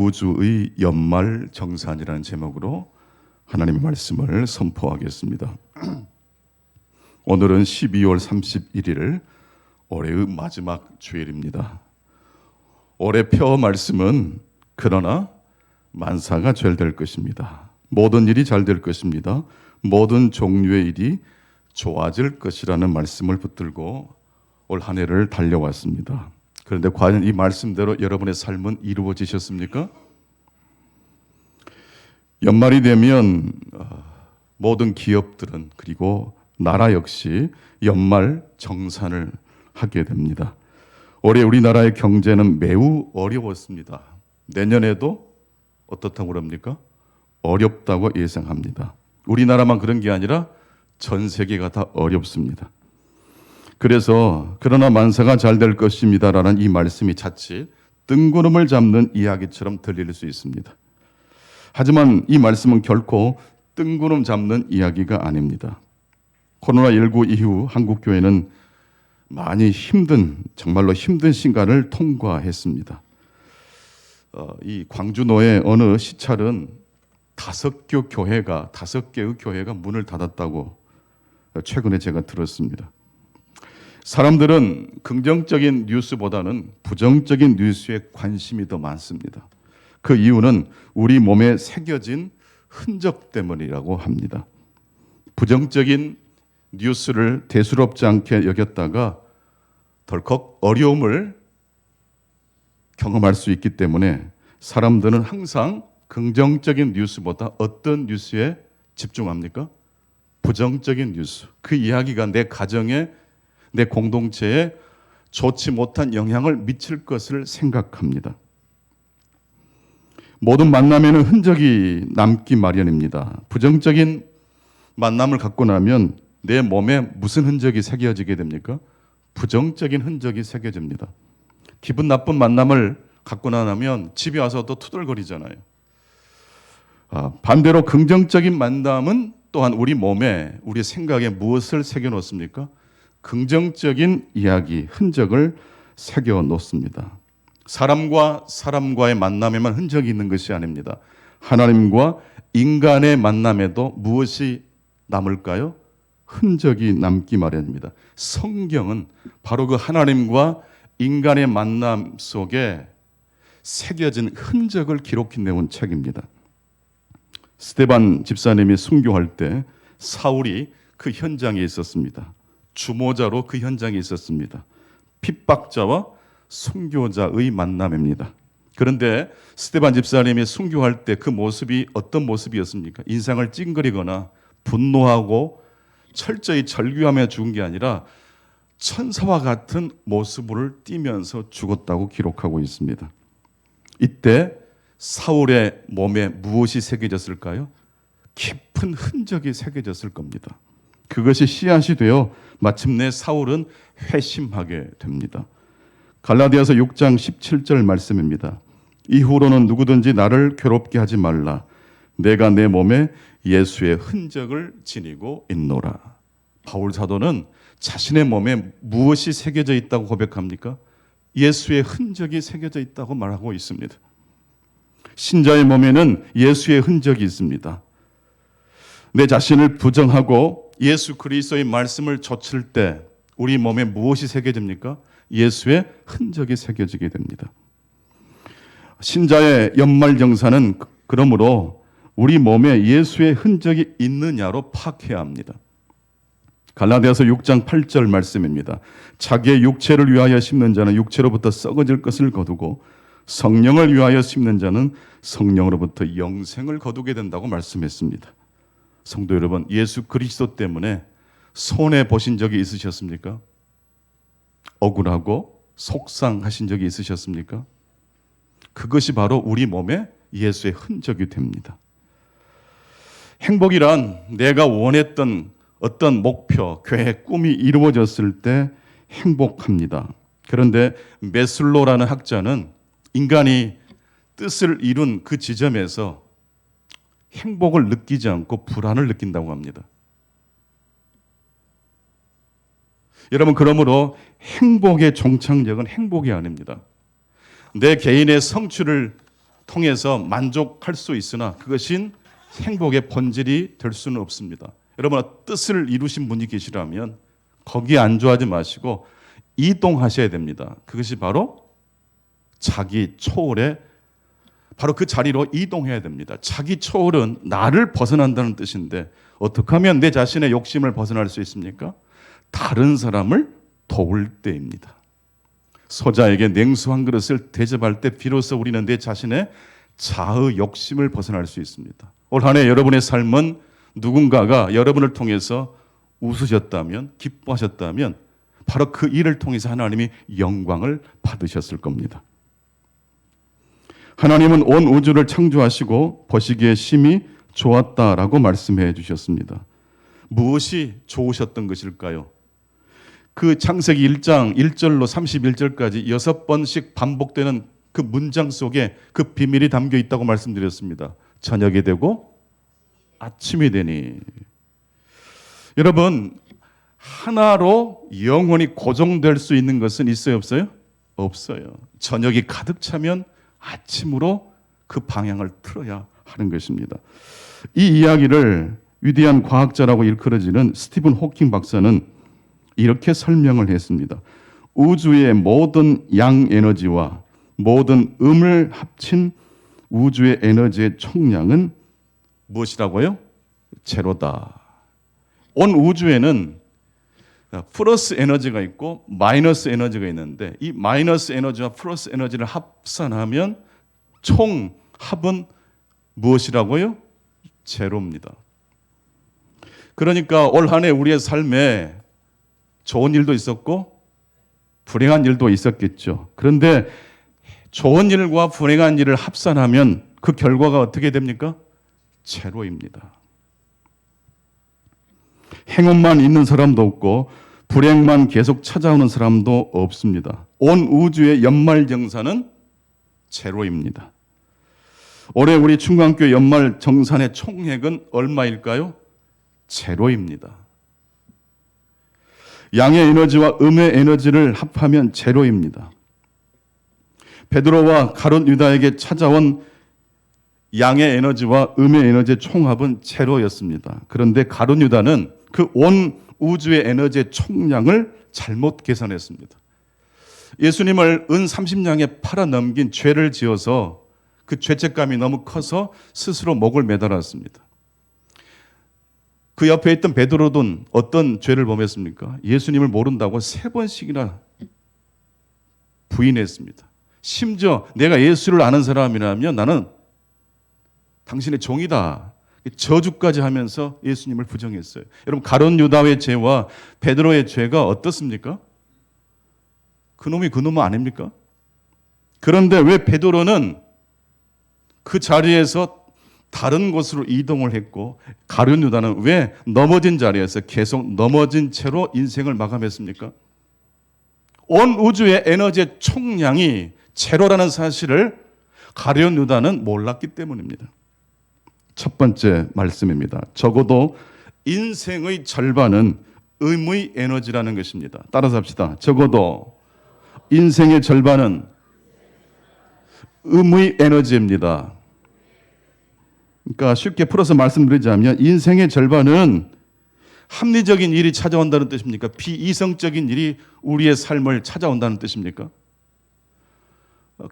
우주의 연말 정산이라는 제목으로 하나님의 말씀을 선포하겠습니다. 오늘은 12월 31일 올해의 마지막 주일입니다. 올해 표 말씀은 그러나 만사가 잘 될 것입니다. 모든 일이 잘 될 것입니다. 모든 종류의 일이 좋아질 것이라는 말씀을 붙들고 올 한 해를 달려왔습니다. 그런데 과연 이 말씀대로 여러분의 삶은 이루어지셨습니까? 연말이 되면 모든 기업들은 그리고 나라 역시 연말 정산을 하게 됩니다. 올해 우리나라의 경제는 매우 어려웠습니다. 내년에도 어떻다고 그럽니까? 어렵다고 예상합니다. 우리나라만 그런 게 아니라 전 세계가 다 어렵습니다. 그래서 그러나 만사가 잘 될 것입니다라는 이 말씀이 자칫 뜬구름을 잡는 이야기처럼 들릴 수 있습니다. 하지만 이 말씀은 결코 뜬구름 잡는 이야기가 아닙니다. 코로나19 이후 한국교회는 많이 정말로 힘든 시간을 통과했습니다. 이 광주노의 어느 시찰은 5개의 교회가 문을 닫았다고 최근에 제가 들었습니다. 사람들은 긍정적인 뉴스보다는 부정적인 뉴스에 관심이 더 많습니다. 그 이유는 우리 몸에 새겨진 흔적 때문이라고 합니다. 부정적인 뉴스를 대수롭지 않게 여겼다가 덜컥 어려움을 경험할 수 있기 때문에 사람들은 항상 긍정적인 뉴스보다 어떤 뉴스에 집중합니까? 부정적인 뉴스. 그 이야기가 내 가정에, 내 공동체에 좋지 못한 영향을 미칠 것을 생각합니다. 모든 만남에는 흔적이 남기 마련입니다. 부정적인 만남을 갖고 나면 내 몸에 무슨 흔적이 새겨지게 됩니까? 부정적인 흔적이 새겨집니다. 기분 나쁜 만남을 갖고 나면 집에 와서 또 투덜거리잖아요. 반대로 긍정적인 만남은 또한 우리 몸에, 우리 생각에 무엇을 새겨놓습니까? 긍정적인 이야기, 흔적을 새겨놓습니다. 사람과 사람과의 만남에만 흔적이 있는 것이 아닙니다. 하나님과 인간의 만남에도 무엇이 남을까요? 흔적이 남기 마련입니다. 성경은 바로 그 하나님과 인간의 만남 속에 새겨진 흔적을 기록해 내온 책입니다. 스데반 집사님이 순교할 때 사울이 그 현장에 있었습니다. 주모자로 그 현장에 있었습니다. 핍박자와 순교자의 만남입니다. 그런데 스데반 집사님이 순교할 때 그 모습이 어떤 모습이었습니까? 인상을 찡그리거나 분노하고 철저히 절규하며 죽은 게 아니라 천사와 같은 모습을 띠면서 죽었다고 기록하고 있습니다. 이때 사울의 몸에 무엇이 새겨졌을까요? 깊은 흔적이 새겨졌을 겁니다. 그것이 씨앗이 되어 마침내 사울은 회심하게 됩니다. 갈라디아서 6장 17절 말씀입니다. 이후로는 누구든지 나를 괴롭게 하지 말라. 내가 내 몸에 예수의 흔적을 지니고 있노라. 바울 사도는 자신의 몸에 무엇이 새겨져 있다고 고백합니까? 예수의 흔적이 새겨져 있다고 말하고 있습니다. 신자의 몸에는 예수의 흔적이 있습니다. 내 자신을 부정하고 예수 그리스도의 말씀을 좇을 때 우리 몸에 무엇이 새겨집니까? 예수의 흔적이 새겨지게 됩니다. 신자의 연말정산은 그러므로 우리 몸에 예수의 흔적이 있느냐로 파악해야 합니다. 갈라디아서 6장 8절 말씀입니다. 자기의 육체를 위하여 심는 자는 육체로부터 썩어질 것을 거두고 성령을 위하여 심는 자는 성령으로부터 영생을 거두게 된다고 말씀했습니다. 성도 여러분, 예수 그리스도 때문에 손해 보신 적이 있으셨습니까? 억울하고 속상하신 적이 있으셨습니까? 그것이 바로 우리 몸에 예수의 흔적이 됩니다. 행복이란 내가 원했던 어떤 목표, 계획, 꿈이 이루어졌을 때 행복합니다. 그런데 메슬로라는 학자는 인간이 뜻을 이룬 그 지점에서 행복을 느끼지 않고 불안을 느낀다고 합니다. 여러분, 그러므로 행복의 종착역은 행복이 아닙니다. 내 개인의 성취를 통해서 만족할 수 있으나 그것이 행복의 본질이 될 수는 없습니다. 여러분, 뜻을 이루신 분이 계시라면 거기에 안주하지 마시고 이동하셔야 됩니다. 그것이 바로 자기 초월의 바로 그 자리로 이동해야 됩니다. 자기 초월은 나를 벗어난다는 뜻인데 어떻게 하면 내 자신의 욕심을 벗어날 수 있습니까? 다른 사람을 도울 때입니다. 소자에게 냉수 한 그릇을 대접할 때 비로소 우리는 내 자신의 자의 욕심을 벗어날 수 있습니다. 올 한 해 여러분의 삶은 누군가가 여러분을 통해서 웃으셨다면, 기뻐하셨다면 바로 그 일을 통해서 하나님이 영광을 받으셨을 겁니다. 하나님은 온 우주를 창조하시고 보시기에 심히 좋았다라고 말씀해 주셨습니다. 무엇이 좋으셨던 것일까요? 그 창세기 1장 1절로 31절까지 6번씩 반복되는 그 문장 속에 그 비밀이 담겨 있다고 말씀드렸습니다. 저녁이 되고 아침이 되니. 여러분, 하나로 영원히 고정될 수 있는 것은 있어요, 없어요? 없어요. 저녁이 가득 차면 아침으로 그 방향을 틀어야 하는 것입니다. 이 이야기를 위대한 과학자라고 일컬어지는 스티븐 호킹 박사는 이렇게 설명을 했습니다. 우주의 모든 양 에너지와 모든 음을 합친 우주의 에너지의 총량은 무엇이라고요? 제로다. 온 우주에는 플러스 에너지가 있고 마이너스 에너지가 있는데 이 마이너스 에너지와 플러스 에너지를 합산하면 총 합은 무엇이라고요? 제로입니다. 그러니까 올 한 해 우리의 삶에 좋은 일도 있었고 불행한 일도 있었겠죠. 그런데 좋은 일과 불행한 일을 합산하면 그 결과가 어떻게 됩니까? 제로입니다. 행운만 있는 사람도 없고 불행만 계속 찾아오는 사람도 없습니다. 온 우주의 연말정산은 제로입니다. 올해 우리 충광교회 연말정산의 총액은 얼마일까요? 제로입니다. 양의 에너지와 음의 에너지를 합하면 제로입니다. 베드로와 가룟 유다에게 찾아온 양의 에너지와 음의 에너지의 총합은 제로였습니다. 그런데 가룟 유다는 그 온 우주의 에너지의 총량을 잘못 계산했습니다. 예수님을 은 30냥에 팔아 넘긴 죄를 지어서 그 죄책감이 너무 커서 스스로 목을 매달았습니다. 그 옆에 있던 베드로는 어떤 죄를 범했습니까? 예수님을 모른다고 3번씩이나 부인했습니다. 심지어 내가 예수를 아는 사람이라면 나는 당신의 종이다. 저주까지 하면서 예수님을 부정했어요. 여러분, 가룟 유다의 죄와 베드로의 죄가 어떻습니까? 그놈이 그놈 아닙니까? 그런데 왜 베드로는 그 자리에서 다른 곳으로 이동을 했고 가룟 유다는 왜 넘어진 자리에서 계속 넘어진 채로 인생을 마감했습니까? 온 우주의 에너지의 총량이 제로라는 사실을 가룟 유다는 몰랐기 때문입니다. 첫 번째 말씀입니다. 적어도 인생의 절반은 의무의 에너지라는 것입니다. 따라서 합시다. 적어도 인생의 절반은 의무의 에너지입니다. 그러니까 쉽게 풀어서 말씀드리자면 인생의 절반은 합리적인 일이 찾아온다는 뜻입니까? 비이성적인 일이 우리의 삶을 찾아온다는 뜻입니까?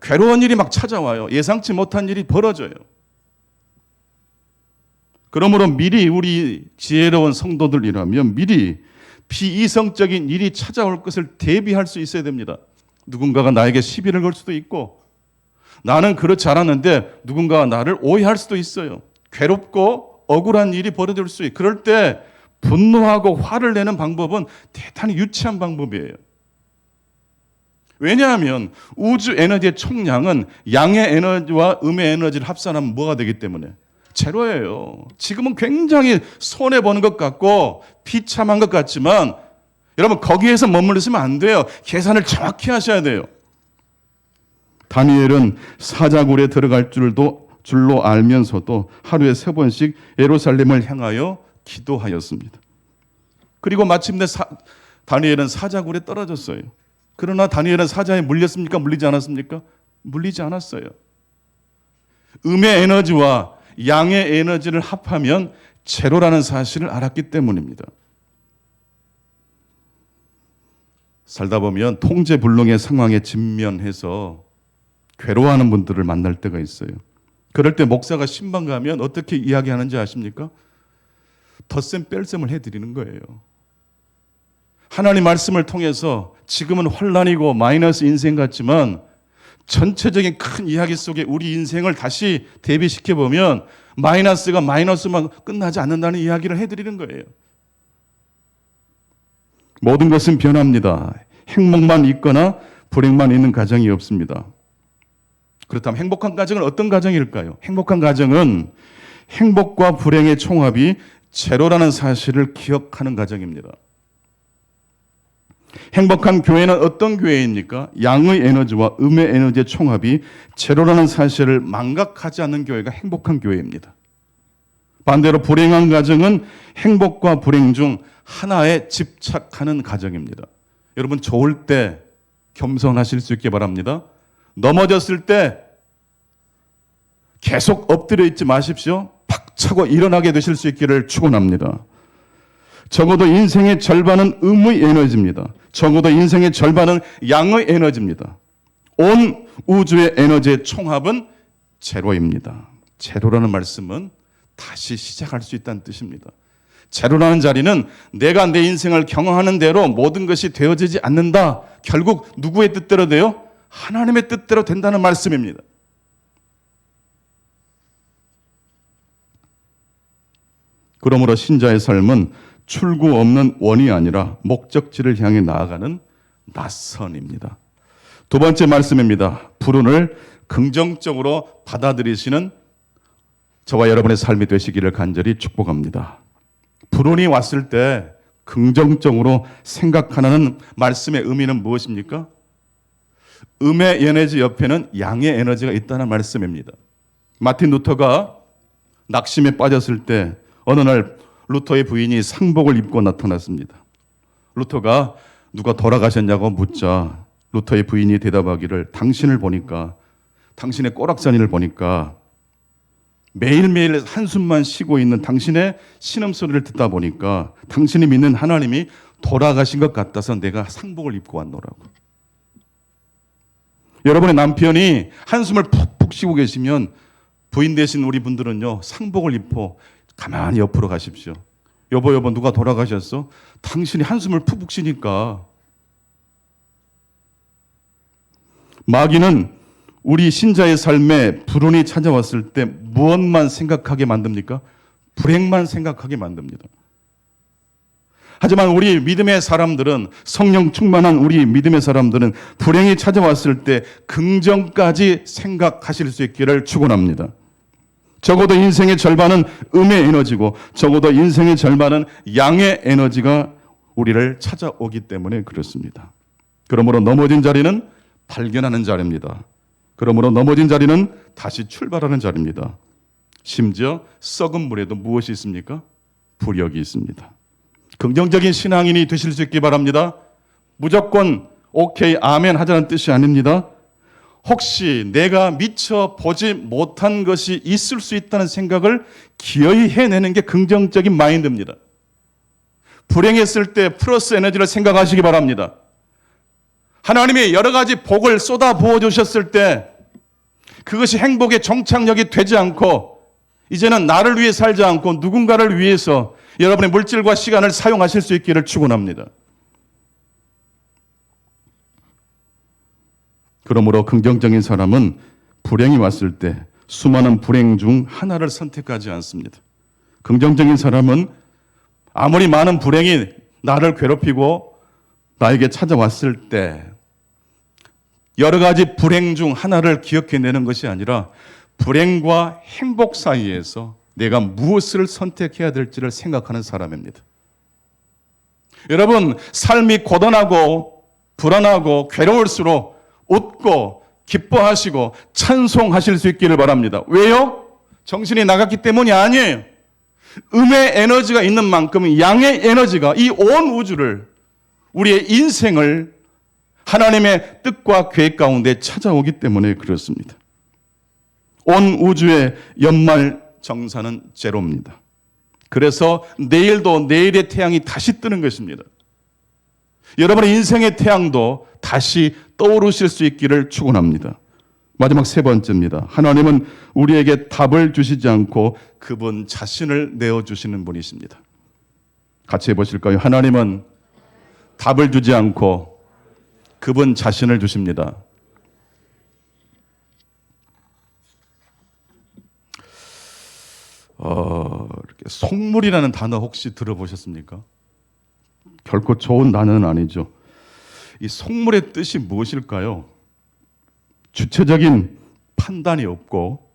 괴로운 일이 막 찾아와요. 예상치 못한 일이 벌어져요. 그러므로 미리 우리 지혜로운 성도들이라면 미리 비이성적인 일이 찾아올 것을 대비할 수 있어야 됩니다. 누군가가 나에게 시비를 걸 수도 있고 나는 그렇지 않았는데 누군가가 나를 오해할 수도 있어요. 괴롭고 억울한 일이 벌어질 수 있어요. 그럴 때 분노하고 화를 내는 방법은 대단히 유치한 방법이에요. 왜냐하면 우주 에너지의 총량은 양의 에너지와 음의 에너지를 합산하면 뭐가 되기 때문에 제로예요. 지금은 굉장히 손해보는 것 같고 비참한 것 같지만 여러분 거기에서 머물러 있으면 안 돼요. 계산을 정확히 하셔야 돼요. 다니엘은 사자굴에 들어갈 줄로 알면서도 하루에 3번씩 예루살렘을 향하여 기도하였습니다. 그리고 마침내 다니엘은 사자굴에 떨어졌어요. 그러나 다니엘은 사자에 물렸습니까? 물리지 않았습니까? 물리지 않았어요. 음의 에너지와 양의 에너지를 합하면 제로라는 사실을 알았기 때문입니다. 살다 보면 통제불능의 상황에 직면해서 괴로워하는 분들을 만날 때가 있어요. 그럴 때 목사가 신방 가면 어떻게 이야기하는지 아십니까? 덧셈 뺄셈을 해드리는 거예요. 하나님 말씀을 통해서 지금은 환난이고 마이너스 인생 같지만 전체적인 큰 이야기 속에 우리 인생을 다시 대비시켜 보면 마이너스가 마이너스만 끝나지 않는다는 이야기를 해드리는 거예요. 모든 것은 변합니다. 행복만 있거나 불행만 있는 가정이 없습니다. 그렇다면 행복한 가정은 어떤 가정일까요? 행복한 가정은 행복과 불행의 총합이 제로라는 사실을 기억하는 가정입니다. 행복한 교회는 어떤 교회입니까? 양의 에너지와 음의 에너지의 총합이 제로라는 사실을 망각하지 않는 교회가 행복한 교회입니다. 반대로 불행한 가정은 행복과 불행 중 하나에 집착하는 가정입니다. 여러분 좋을 때 겸손하실 수 있게 바랍니다. 넘어졌을 때 계속 엎드려 있지 마십시오. 박차고 일어나게 되실 수 있기를 축원합니다. 적어도 인생의 절반은 음의 에너지입니다. 적어도 인생의 절반은 양의 에너지입니다. 온 우주의 에너지의 총합은 제로입니다. 제로라는 말씀은 다시 시작할 수 있다는 뜻입니다. 제로라는 자리는 내가 내 인생을 경험하는 대로 모든 것이 되어지지 않는다. 결국 누구의 뜻대로 돼요? 하나님의 뜻대로 된다는 말씀입니다. 그러므로 신자의 삶은 출구 없는 원이 아니라 목적지를 향해 나아가는 낯선입니다. 두 번째 말씀입니다. 불운을 긍정적으로 받아들이시는 저와 여러분의 삶이 되시기를 간절히 축복합니다. 불운이 왔을 때 긍정적으로 생각하는 말씀의 의미는 무엇입니까? 음의 에너지 옆에는 양의 에너지가 있다는 말씀입니다. 마틴 루터가 낙심에 빠졌을 때 어느 날 루터의 부인이 상복을 입고 나타났습니다. 루터가 누가 돌아가셨냐고 묻자 루터의 부인이 대답하기를 당신을 보니까 당신의 꼬락서니를 보니까 매일매일 한숨만 쉬고 있는 당신의 신음소리를 듣다 보니까 당신이 믿는 하나님이 돌아가신 것 같아서 내가 상복을 입고 왔노라고. 여러분의 남편이 한숨을 푹푹 쉬고 계시면 부인 되신 우리 분들은요 상복을 입고 가만히 옆으로 가십시오. 여보 누가 돌아가셨어? 당신이 한숨을 푹푹 쉬니까. 마귀는 우리 신자의 삶에 불운이 찾아왔을 때 무엇만 생각하게 만듭니까? 불행만 생각하게 만듭니다. 하지만 우리 믿음의 사람들은 성령 충만한 우리 믿음의 사람들은 불행이 찾아왔을 때 긍정까지 생각하실 수 있기를 축원합니다. 적어도 인생의 절반은 음의 에너지고 적어도 인생의 절반은 양의 에너지가 우리를 찾아오기 때문에 그렇습니다. 그러므로 넘어진 자리는 발견하는 자리입니다. 그러므로 넘어진 자리는 다시 출발하는 자리입니다. 심지어 썩은 물에도 무엇이 있습니까? 부력이 있습니다. 긍정적인 신앙인이 되실 수 있기 바랍니다. 무조건 오케이 아멘 하자는 뜻이 아닙니다. 혹시 내가 미처 보지 못한 것이 있을 수 있다는 생각을 기어이 해내는 게 긍정적인 마인드입니다. 불행했을 때 플러스 에너지를 생각하시기 바랍니다. 하나님이 여러 가지 복을 쏟아 부어주셨을 때 그것이 행복의 종착역이 되지 않고 이제는 나를 위해 살지 않고 누군가를 위해서 여러분의 물질과 시간을 사용하실 수 있기를 축원합니다. 그러므로 긍정적인 사람은 불행이 왔을 때 수많은 불행 중 하나를 선택하지 않습니다. 긍정적인 사람은 아무리 많은 불행이 나를 괴롭히고 나에게 찾아왔을 때 여러 가지 불행 중 하나를 기억해내는 것이 아니라 불행과 행복 사이에서 내가 무엇을 선택해야 될지를 생각하는 사람입니다. 여러분, 삶이 고단하고 불안하고 괴로울수록 웃고 기뻐하시고 찬송하실 수 있기를 바랍니다. 왜요? 정신이 나갔기 때문이 아니에요. 음의 에너지가 있는 만큼 양의 에너지가 이 온 우주를 우리의 인생을 하나님의 뜻과 계획 가운데 찾아오기 때문에 그렇습니다. 온 우주의 연말 정사는 제로입니다. 그래서 내일도 내일의 태양이 다시 뜨는 것입니다. 여러분의 인생의 태양도 다시 떠오르실 수 있기를 축원합니다. 마지막 세 번째입니다. 하나님은 우리에게 답을 주시지 않고 그분 자신을 내어주시는 분이십니다. 같이 해보실까요? 하나님은 답을 주지 않고 그분 자신을 주십니다. 이렇게 속물이라는 단어 혹시 들어보셨습니까? 결코 좋은 단어는 아니죠. 이 속물의 뜻이 무엇일까요? 주체적인 판단이 없고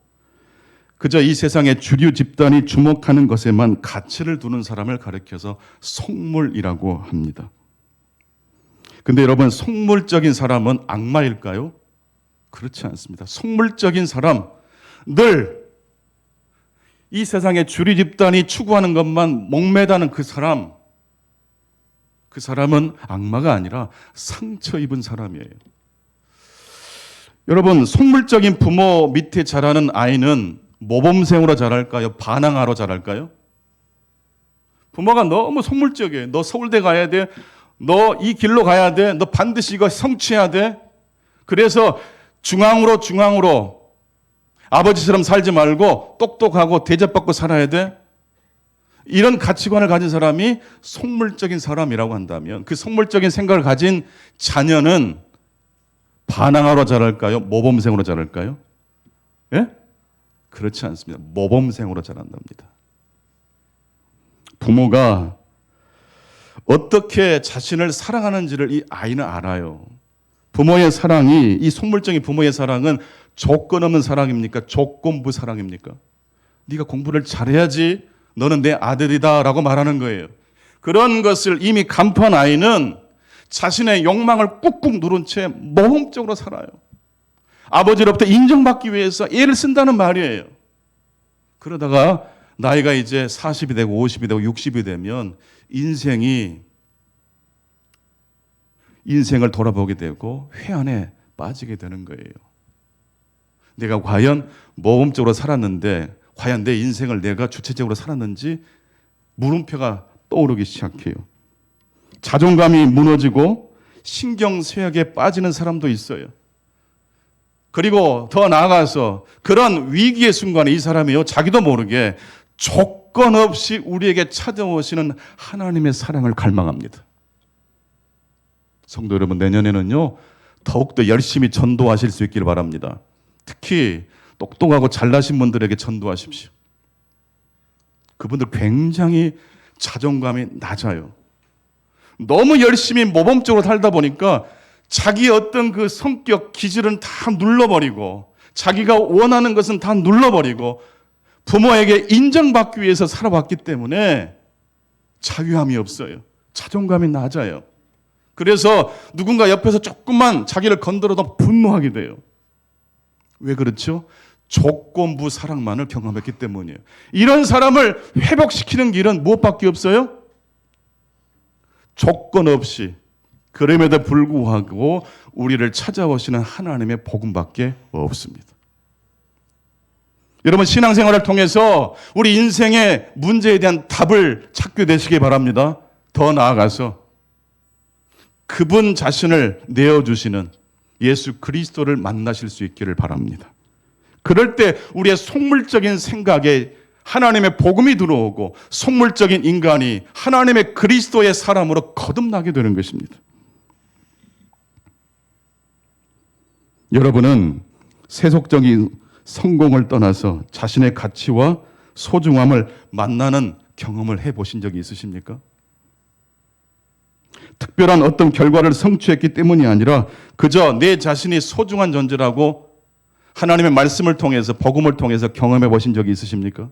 그저 이 세상의 주류 집단이 주목하는 것에만 가치를 두는 사람을 가리켜서 속물이라고 합니다. 근데 여러분, 속물적인 사람은 악마일까요? 그렇지 않습니다. 속물적인 사람, 늘 이 세상의 주류 집단이 추구하는 것만 목매다는 그 사람은 악마가 아니라 상처 입은 사람이에요. 여러분, 속물적인 부모 밑에 자라는 아이는 모범생으로 자랄까요? 반항아로 자랄까요? 부모가 너무 속물적이에요. 너 서울대 가야 돼. 너 이 길로 가야 돼. 너 반드시 이거 성취해야 돼. 그래서 중앙으로 아버지처럼 살지 말고 똑똑하고 대접받고 살아야 돼. 이런 가치관을 가진 사람이 속물적인 사람이라고 한다면 그 속물적인 생각을 가진 자녀는 반항아로 자랄까요? 모범생으로 자랄까요? 예? 그렇지 않습니다. 모범생으로 자란답니다. 부모가 어떻게 자신을 사랑하는지를 이 아이는 알아요. 부모의 사랑이, 이 속물적인 부모의 사랑은 조건 없는 사랑입니까? 조건부 사랑입니까? 네가 공부를 잘해야지 너는 내 아들이다라고 말하는 거예요. 그런 것을 이미 간파한 아이는 자신의 욕망을 꾹꾹 누른 채 모범적으로 살아요. 아버지로부터 인정받기 위해서 애를 쓴다는 말이에요. 그러다가 나이가 이제 40이 되고 50이 되고 60이 되면 인생을 돌아보게 되고 회한에 빠지게 되는 거예요. 내가 과연 모범적으로 살았는데 과연 내 인생을 내가 주체적으로 살았는지 물음표가 떠오르기 시작해요. 자존감이 무너지고 신경쇠약에 빠지는 사람도 있어요. 그리고 더 나아가서 그런 위기의 순간에 이 사람이요, 자기도 모르게 조건 없이 우리에게 찾아오시는 하나님의 사랑을 갈망합니다. 성도 여러분, 내년에는요 더욱더 열심히 전도하실 수 있기를 바랍니다. 특히 똑똑하고 잘나신 분들에게 전도하십시오. 그분들 굉장히 자존감이 낮아요. 너무 열심히 모범적으로 살다 보니까 자기 어떤 그 성격 기질은 다 눌러버리고 자기가 원하는 것은 다 눌러버리고 부모에게 인정받기 위해서 살아왔기 때문에 자유함이 없어요. 자존감이 낮아요. 그래서 누군가 옆에서 조금만 자기를 건드려도 분노하게 돼요. 왜 그렇죠? 조건부 사랑만을 경험했기 때문이에요. 이런 사람을 회복시키는 길은 무엇밖에 없어요? 조건 없이, 그럼에도 불구하고 우리를 찾아오시는 하나님의 복음밖에 없습니다. 여러분, 신앙생활을 통해서 우리 인생의 문제에 대한 답을 찾게 되시기 바랍니다. 더 나아가서 그분 자신을 내어주시는 예수 그리스도를 만나실 수 있기를 바랍니다. 그럴 때 우리의 속물적인 생각에 하나님의 복음이 들어오고 속물적인 인간이 하나님의 그리스도의 사람으로 거듭나게 되는 것입니다. 여러분은 세속적인 성공을 떠나서 자신의 가치와 소중함을 만나는 경험을 해보신 적이 있으십니까? 특별한 어떤 결과를 성취했기 때문이 아니라 그저 내 자신이 소중한 존재라고 하나님의 말씀을 통해서, 복음을 통해서 경험해 보신 적이 있으십니까?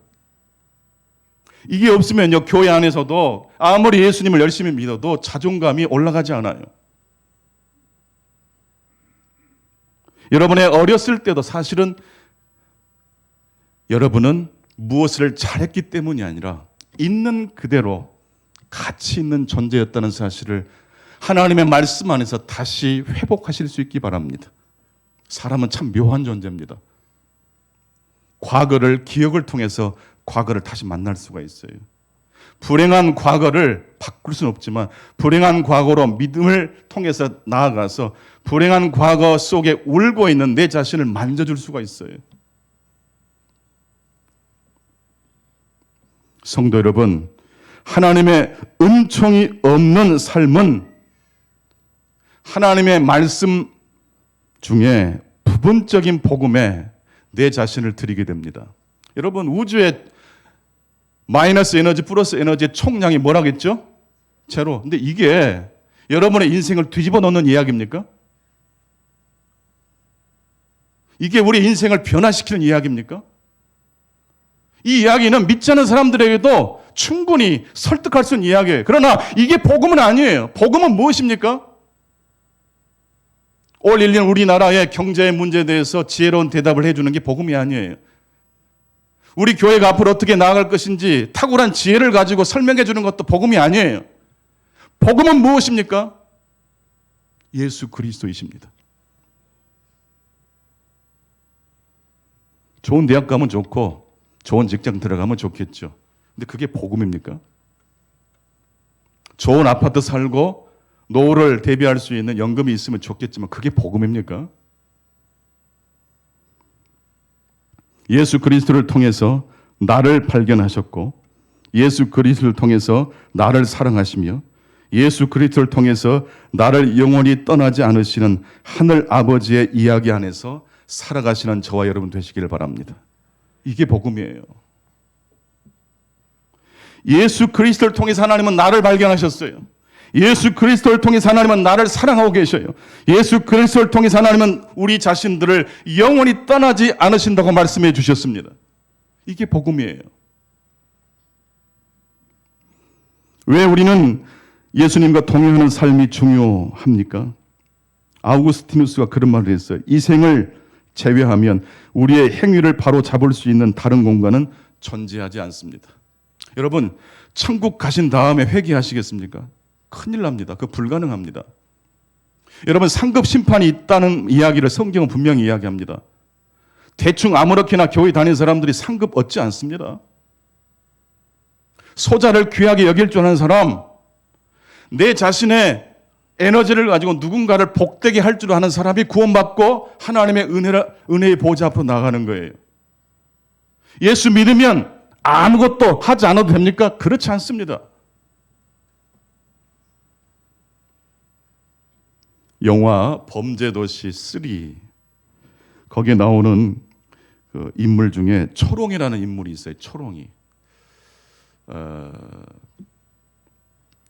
이게 없으면요, 교회 안에서도 아무리 예수님을 열심히 믿어도 자존감이 올라가지 않아요. 여러분의 어렸을 때도 사실은 여러분은 무엇을 잘했기 때문이 아니라 있는 그대로 가치 있는 존재였다는 사실을 하나님의 말씀 안에서 다시 회복하실 수 있기 바랍니다. 사람은 참 묘한 존재입니다. 과거를, 기억을 통해서 과거를 다시 만날 수가 있어요. 불행한 과거를 바꿀 수는 없지만 불행한 과거로 믿음을 통해서 나아가서 불행한 과거 속에 울고 있는 내 자신을 만져줄 수가 있어요. 성도 여러분, 하나님의 은총이 없는 삶은 하나님의 말씀 중에 부분적인 복음에 내 자신을 드리게 됩니다. 여러분, 우주의 마이너스 에너지 플러스 에너지의 총량이 뭐라겠죠? 제로. 근데 이게 여러분의 인생을 뒤집어 놓는 이야기입니까? 이게 우리 인생을 변화시키는 이야기입니까? 이 이야기는 믿지 않는 사람들에게도 충분히 설득할 수 있는 이야기예요. 그러나 이게 복음은 아니에요. 복음은 무엇입니까? 올 1년 우리나라의 경제의 문제에 대해서 지혜로운 대답을 해주는 게 복음이 아니에요. 우리 교회가 앞으로 어떻게 나아갈 것인지 탁월한 지혜를 가지고 설명해 주는 것도 복음이 아니에요. 복음은 무엇입니까? 예수 그리스도이십니다. 좋은 대학 가면 좋고 좋은 직장 들어가면 좋겠죠. 근데 그게 복음입니까? 좋은 아파트 살고 노후를 대비할 수 있는 연금이 있으면 좋겠지만 그게 복음입니까? 예수 그리스도를 통해서 나를 발견하셨고 예수 그리스도를 통해서 나를 사랑하시며 예수 그리스도를 통해서 나를 영원히 떠나지 않으시는 하늘 아버지의 이야기 안에서 살아가시는 저와 여러분 되시기를 바랍니다. 이게 복음이에요. 예수 그리스도를 통해서 하나님은 나를 발견하셨어요. 예수 그리스도를 통해서 하나님은 나를 사랑하고 계셔요. 예수 그리스도를 통해서 하나님은 우리 자신들을 영원히 떠나지 않으신다고 말씀해 주셨습니다. 이게 복음이에요. 왜 우리는 예수님과 동행하는 삶이 중요합니까? 아우구스티누스가 그런 말을 했어요. 이 생을 제외하면 우리의 행위를 바로 잡을 수 있는 다른 공간은 존재하지 않습니다. 여러분, 천국 가신 다음에 회개하시겠습니까? 큰일 납니다. 그거 불가능합니다. 여러분, 상급 심판이 있다는 이야기를 성경은 분명히 이야기합니다. 대충 아무렇게나 교회 다니는 사람들이 상급 얻지 않습니다. 소자를 귀하게 여길 줄 아는 사람, 내 자신의 에너지를 가지고 누군가를 복되게 할 줄 아는 사람이 구원받고 하나님의 은혜의 보좌 앞으로 나가는 거예요. 예수 믿으면 아무것도 하지 않아도 됩니까? 그렇지 않습니다. 영화 범죄도시 3 거기에 나오는 그 인물 중에 초롱이라는 인물이 있어요. 초롱이.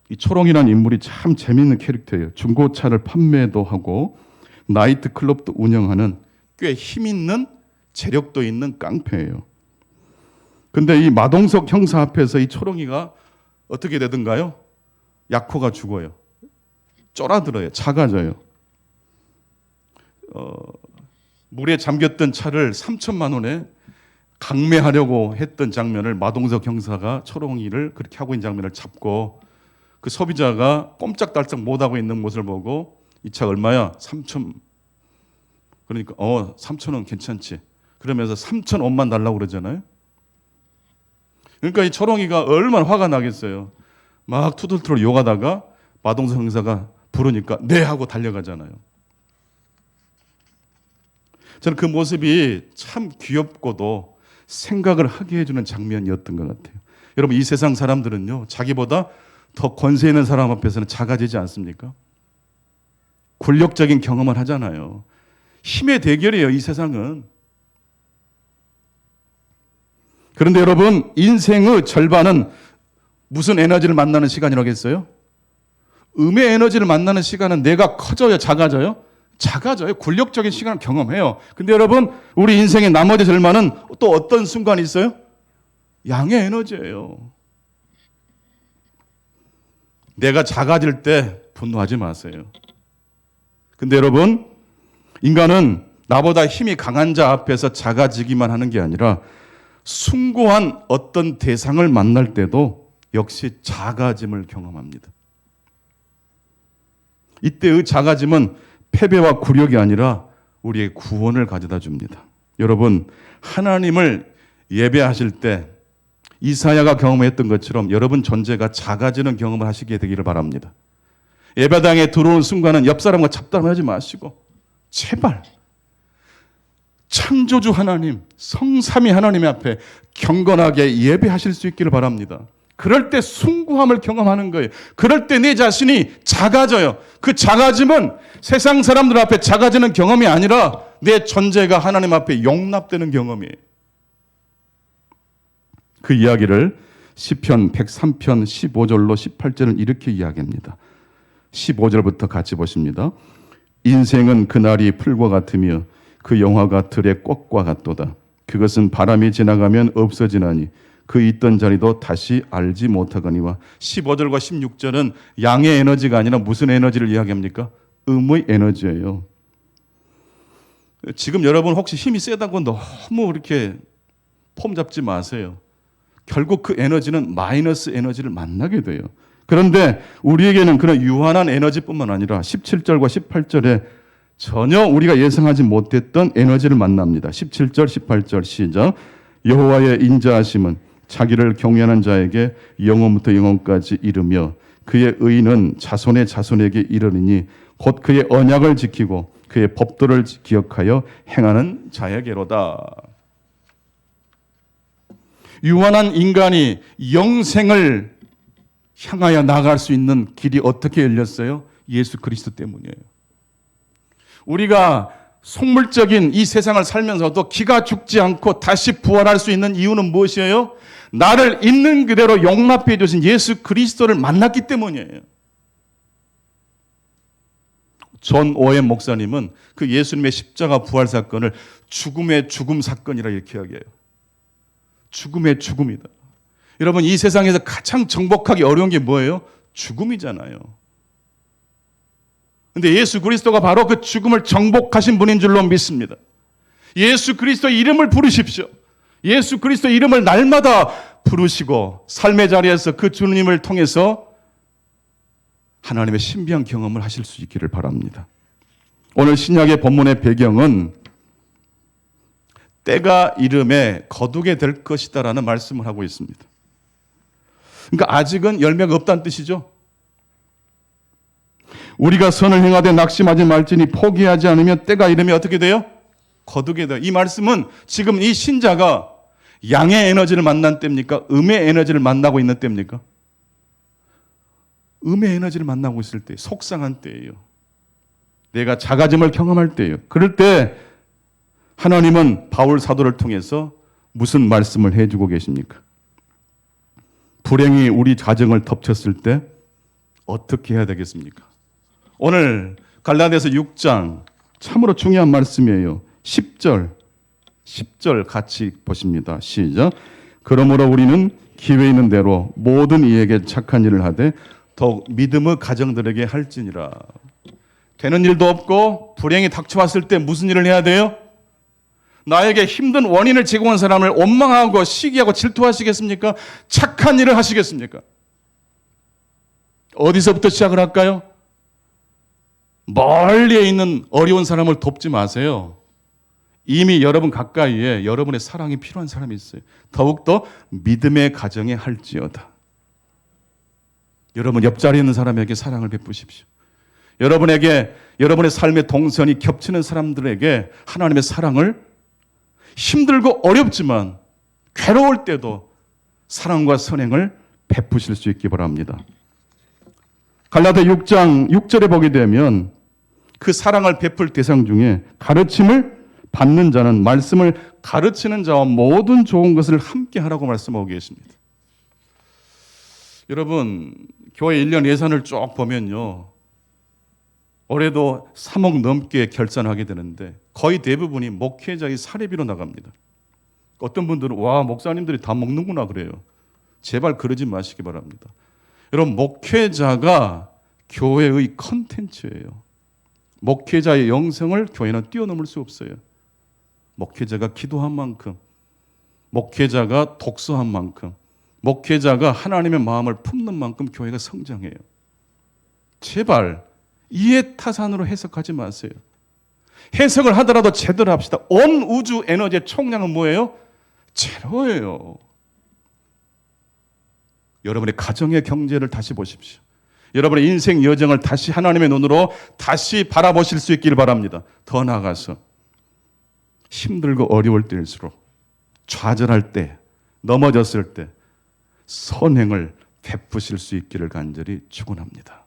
이 초롱이라는 인물이 참 재미있는 캐릭터예요. 중고차를 판매도 하고 나이트클럽도 운영하는 꽤 힘있는 재력도 있는 깡패예요. 근데 이 마동석 형사 앞에서 이 초롱이가 어떻게 되든가요? 약호가 죽어요. 쫄아들어요. 작아져요. 물에 잠겼던 차를 3천만 원에 강매하려고 했던 장면을 마동석 형사가 초롱이를 그렇게 하고 있는 장면을 잡고 그 소비자가 꼼짝달싹 못하고 있는 모습을 보고 이 차 얼마야? 3천. 그러니까 3,000원 괜찮지. 그러면서 3,000원만 달라고 그러잖아요. 그러니까 이 초롱이가 얼마나 화가 나겠어요. 막 투덜투덜 욕하다가 마동석 형사가 부르니까 네 하고 달려가잖아요. 저는 그 모습이 참 귀엽고도 생각을 하게 해주는 장면이었던 것 같아요. 여러분, 이 세상 사람들은요, 자기보다 더 권세 있는 사람 앞에서는 작아지지 않습니까? 권력적인 경험을 하잖아요. 힘의 대결이에요, 이 세상은. 그런데 여러분, 인생의 절반은 무슨 에너지를 만나는 시간이라고 했어요? 음의 에너지를 만나는 시간은 내가 커져요, 작아져요? 작아져요. 권력적인 시간을 경험해요. 근데 여러분, 우리 인생의 나머지 절반은 또 어떤 순간이 있어요? 양의 에너지예요. 내가 작아질 때 분노하지 마세요. 근데 여러분, 인간은 나보다 힘이 강한 자 앞에서 작아지기만 하는 게 아니라 숭고한 어떤 대상을 만날 때도 역시 작아짐을 경험합니다. 이때의 작아짐은 패배와 굴욕이 아니라 우리의 구원을 가져다 줍니다. 여러분, 하나님을 예배하실 때 이사야가 경험했던 것처럼 여러분 존재가 작아지는 경험을 하시게 되기를 바랍니다. 예배당에 들어오는 순간은 옆 사람과 잡담하지 마시고 제발 창조주 하나님, 성삼위 하나님 앞에 경건하게 예배하실 수 있기를 바랍니다. 그럴 때 숭고함을 경험하는 거예요. 그럴 때 내 자신이 작아져요. 그 작아짐은 세상 사람들 앞에 작아지는 경험이 아니라 내 존재가 하나님 앞에 용납되는 경험이에요. 그 이야기를 시편 103편 15절로 18절은 이렇게 이야기합니다. 15절부터 같이 보십니다. 인생은 그날이 풀과 같으며 그 영화가 들의 꽃과 같도다. 그것은 바람이 지나가면 없어지나니 그 있던 자리도 다시 알지 못하거니와. 15절과 16절은 양의 에너지가 아니라 무슨 에너지를 이야기합니까? 음의 에너지예요. 지금 여러분 혹시 힘이 세다고 너무 이렇게 폼 잡지 마세요. 결국 그 에너지는 마이너스 에너지를 만나게 돼요. 그런데 우리에게는 그런 유한한 에너지뿐만 아니라 17절과 18절에 전혀 우리가 예상하지 못했던 에너지를 만납니다. 17절, 18절 시작. 여호와의 인자하심은 자기를 경외하는 자에게 영원부터 영원까지 이르며 그의 의는 자손의 자손에게 이르리니 곧 그의 언약을 지키고 그의 법도를 기억하여 행하는 자에게로다. 유한한 인간이 영생을 향하여 나아갈 수 있는 길이 어떻게 열렸어요? 예수 그리스도 때문이에요. 우리가 속물적인 이 세상을 살면서도 기가 죽지 않고 다시 부활할 수 있는 이유는 무엇이에요? 나를 있는 그대로 용납해 주신 예수 그리스도를 만났기 때문이에요. 존 오웬 목사님은 그 예수님의 십자가 부활 사건을 죽음의 죽음 사건이라 이렇게 이야기해요. 죽음의 죽음이다. 여러분, 이 세상에서 가장 정복하기 어려운 게 뭐예요? 죽음이잖아요. 근데 예수 그리스도가 바로 그 죽음을 정복하신 분인 줄로 믿습니다. 예수 그리스도 이름을 부르십시오. 예수 그리스도 이름을 날마다 부르시고 삶의 자리에서 그 주님을 통해서 하나님의 신비한 경험을 하실 수 있기를 바랍니다. 오늘 신약의 본문의 배경은 때가 이름에 거두게 될 것이다라는 말씀을 하고 있습니다. 그러니까 아직은 열매가 없다는 뜻이죠. 우리가 선을 행하되 낙심하지 말지니 포기하지 않으면 때가 이르면 어떻게 돼요? 거두게 돼요. 이 말씀은 지금 이 신자가 양의 에너지를 만난 때입니까? 음의 에너지를 만나고 있는 때입니까? 음의 에너지를 만나고 있을 때, 속상한 때예요. 내가 작아짐을 경험할 때예요. 그럴 때 하나님은 바울 사도를 통해서 무슨 말씀을 해주고 계십니까? 불행이 우리 가정을 덮쳤을 때 어떻게 해야 되겠습니까? 오늘 갈라디아서 6장 참으로 중요한 말씀이에요. 10절 같이 보십니다. 시작. 그러므로 우리는 기회 있는 대로 모든 이에게 착한 일을 하되 더욱 믿음의 가정들에게 할지니라. 되는 일도 없고 불행이 닥쳐왔을 때 무슨 일을 해야 돼요? 나에게 힘든 원인을 제공한 사람을 원망하고 시기하고 질투하시겠습니까? 착한 일을 하시겠습니까? 어디서부터 시작을 할까요? 멀리에 있는 어려운 사람을 돕지 마세요. 이미 여러분 가까이에 여러분의 사랑이 필요한 사람이 있어요. 더욱더 믿음의 가정에 할지어다. 여러분 옆자리에 있는 사람에게 사랑을 베푸십시오. 여러분에게 여러분의 삶의 동선이 겹치는 사람들에게 하나님의 사랑을 힘들고 어렵지만 괴로울 때도 사랑과 선행을 베푸실 수 있기 바랍니다. 갈라디아 6장 6절에 보게 되면 그 사랑을 베풀 대상 중에 가르침을 받는 자는 말씀을 가르치는 자와 모든 좋은 것을 함께 하라고 말씀하고 계십니다. 여러분, 교회 1년 예산을 쭉 보면요. 올해도 3억 넘게 결산하게 되는데 거의 대부분이 목회자의 사례비로 나갑니다. 어떤 분들은 와, 목사님들이 다 먹는구나 그래요. 제발 그러지 마시기 바랍니다. 여러분, 목회자가 교회의 컨텐츠예요. 목회자의 영성을 교회는 뛰어넘을 수 없어요. 목회자가 기도한 만큼, 목회자가 독서한 만큼, 목회자가 하나님의 마음을 품는 만큼 교회가 성장해요. 제발 이해타산으로 해석하지 마세요. 해석을 하더라도 제대로 합시다. 온 우주 에너지의 총량은 뭐예요? 제로예요. 여러분의 가정의 경제를 다시 보십시오. 여러분의 인생 여정을 다시 하나님의 눈으로 다시 바라보실 수 있기를 바랍니다. 더 나아가서 힘들고 어려울 때일수록, 좌절할 때, 넘어졌을 때 선행을 베푸실 수 있기를 간절히 축원합니다.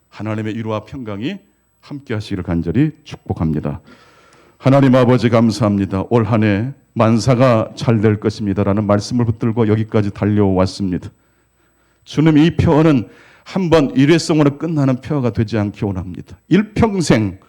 하나님의 위로와 평강이 함께 하시기를 간절히 축복합니다. 하나님 아버지 감사합니다. 올 한 해 만사가 잘 될 것입니다라는 말씀을 붙들고 여기까지 달려왔습니다. 주님, 이 표어는 한번 일회성으로 끝나는 표어가 되지 않기 원합니다. 일평생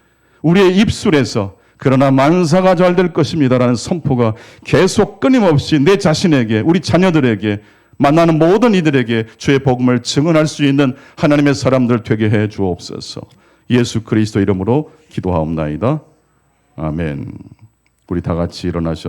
우리의 입술에서 그러나 만사가 잘 될 것입니다라는 선포가 계속 끊임없이 내 자신에게, 우리 자녀들에게, 만나는 모든 이들에게 주의 복음을 증언할 수 있는 하나님의 사람들 되게 해 주옵소서. 예수 그리스도 이름으로 기도하옵나이다. 아멘. 우리 다 같이 일어나셔